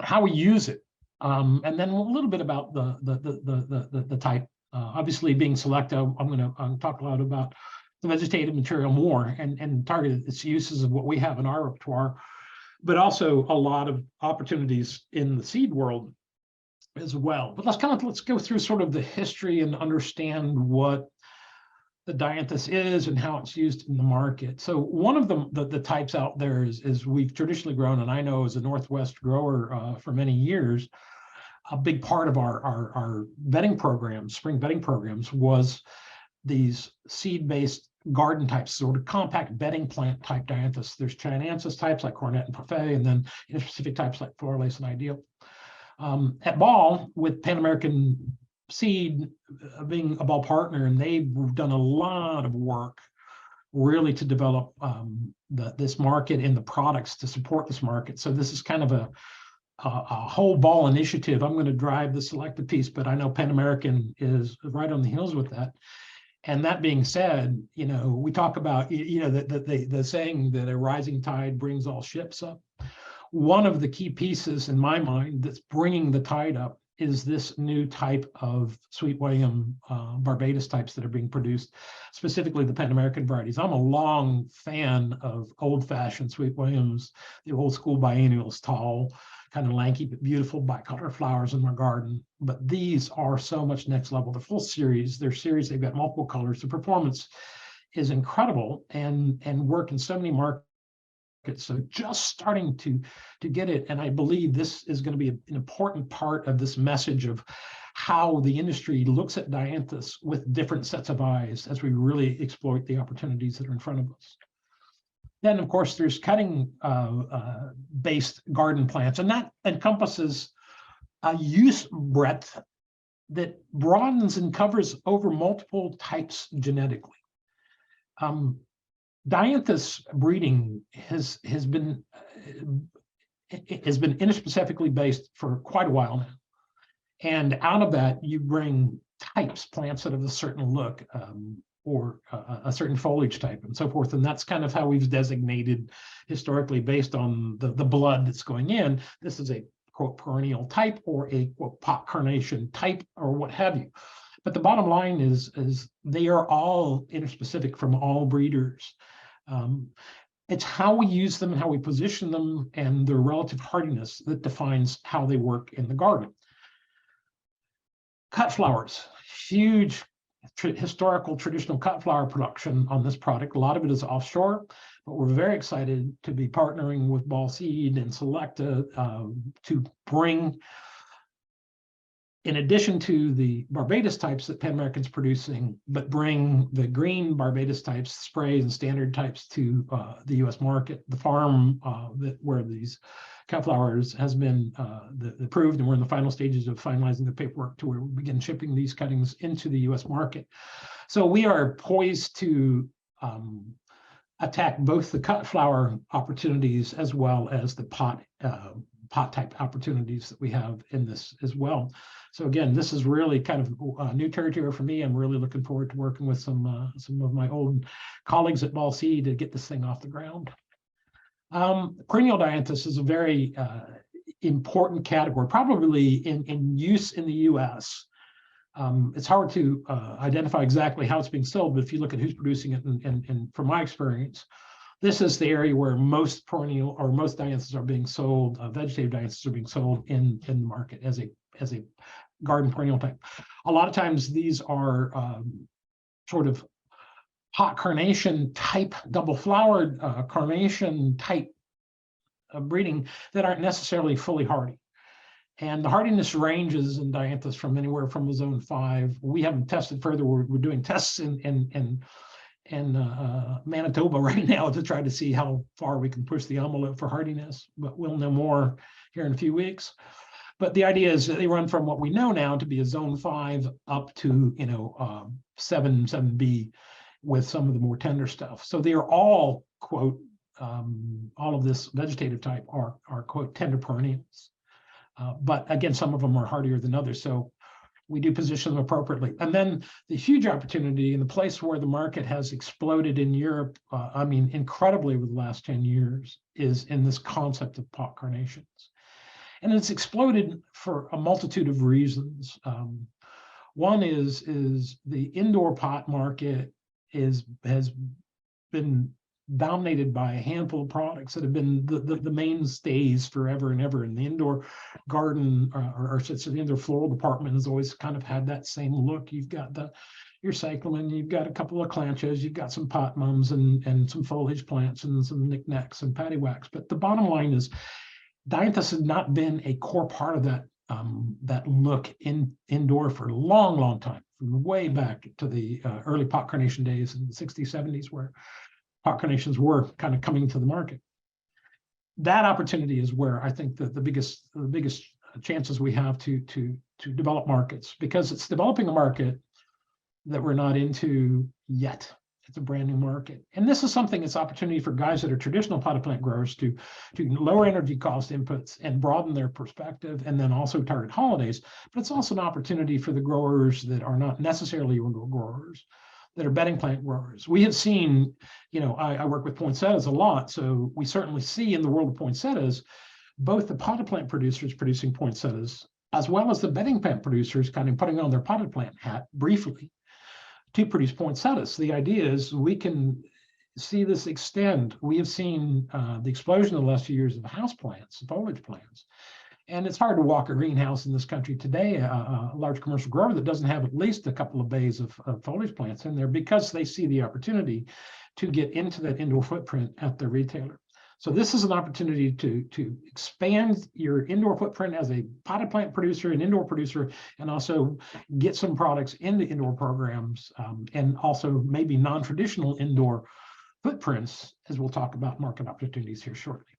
how we use it, and then a little bit about the type. Obviously, being Selecta, I'm going to talk a lot about the vegetative material more and target its uses of what we have in our repertoire, but also a lot of opportunities in the seed world as well. But let's go through sort of the history and understand what the Dianthus is and how it's used in the market. So one of the types out there is we've traditionally grown, and I know as a Northwest grower for many years, a big part of our bedding programs, spring bedding programs, was these seed-based garden types, sort of compact bedding plant type Dianthus. There's Chinensis types like Cornet and Parfait, and then specific types like Floralace and Ideal. At Ball, with Pan American Seed being a Ball partner, and they've done a lot of work really to develop this market and the products to support this market. So this is kind of a whole Ball initiative. I'm going to drive the Selecta piece, but I know Pan American is right on the heels with that. And that being said, we talk about, the saying that a rising tide brings all ships up. One of the key pieces in my mind that's bringing the tide up is this new type of Sweet William Barbados types that are being produced, specifically the Pan American varieties. I'm a long fan of old-fashioned Sweet Williams, the old school biennials, tall, kind of lanky but beautiful bicolor flowers in my garden. But these are so much next level. The full series, their series, they've got multiple colors. The performance is incredible and work in so many markets. So just starting to get it, and I believe this is going to be an important part of this message of how the industry looks at Dianthus with different sets of eyes as we really exploit the opportunities that are in front of us. Then, of course, there's cutting-based garden plants, and that encompasses a use breadth that broadens and covers over multiple types genetically. Dianthus breeding has been interspecifically based for quite a while now, and out of that you bring types, plants that have a certain look, or a certain foliage type and so forth. And that's kind of how we've designated historically based on the blood that's going in. This is a quote perennial type or a quote pot carnation type or what have you. But the bottom line is they are all interspecific from all breeders. It's how we use them, how we position them, and their relative hardiness that defines how they work in the garden. Cut flowers, huge historical traditional cut flower production on this product. A lot of it is offshore, but we're very excited to be partnering with Ball Seed and Selecta to bring, in addition to the Barbados types that Pan American's producing, but bring the green Barbados types, sprays and standard types to the U.S. market. The farm where these cut flowers has been approved, and we're in the final stages of finalizing the paperwork to where we begin shipping these cuttings into the U.S. market. So we are poised to attack both the cut flower opportunities as well as the pot type opportunities that we have in this as well. So again, this is really kind of new territory for me. I'm really looking forward to working with some of my old colleagues at Ball Seed to get this thing off the ground. Perennial Dianthus is a very important category, probably in use in the U.S. It's hard to identify exactly how it's being sold, but if you look at who's producing it, and from my experience, this is the area where most perennial or most Dianthus are being sold. Vegetative Dianthus are being sold in the market as a garden perennial type. A lot of times these are sort of pot carnation type, double flowered carnation type breeding that aren't necessarily fully hardy. And the hardiness ranges in Dianthus from anywhere from a zone 5. We haven't tested further. We're doing tests in Manitoba right now to try to see how far we can push the envelope for hardiness, but we'll know more here in a few weeks. But the idea is that they run from what we know now to be a zone 5 up to 7B with some of the more tender stuff. So they are all quote all of this vegetative type are quote tender perennials. But again, some of them are hardier than others. So we do position them appropriately. And then the huge opportunity in the place where the market has exploded in Europe, I mean, incredibly over the last 10 years, is in this concept of pot carnations. And it's exploded for a multitude of reasons. One is the indoor pot market has been dominated by a handful of products that have been the mainstays forever and ever. And the indoor garden, or the indoor floral department has always kind of had that same look. You've got your cyclamen, you've got a couple of clanchas, you've got some pot mums and some foliage plants and some knickknacks and paddywhacks. But the bottom line is Dianthus has not been a core part of that that look indoor for a long, long time, from way back to the early pot carnation days in the 60s, 70s, where pot carnations were kind of coming to the market. That opportunity is where I think that the biggest chances we have to develop markets, because it's developing a market that we're not into yet. It's a brand new market. And this is something, it's opportunity for guys that are traditional potted plant growers to lower energy cost inputs and broaden their perspective, and then also target holidays. But it's also an opportunity for the growers that are not necessarily indoor growers, that are bedding plant growers. We have seen, I work with poinsettias a lot, so we certainly see in the world of poinsettias, both the potted plant producers producing poinsettias, as well as the bedding plant producers kind of putting on their potted plant hat briefly to produce poinsettias. The idea is we can see this extend. We have seen the explosion in the last few years of house plants, foliage plants. And it's hard to walk a greenhouse in this country today, a large commercial grower that doesn't have at least a couple of bays of foliage plants in there, because they see the opportunity to get into that indoor footprint at the retailer. So this is an opportunity to expand your indoor footprint as a potted plant producer, an indoor producer, and also get some products into indoor programs, and also maybe non-traditional indoor footprints, as we'll talk about market opportunities here shortly.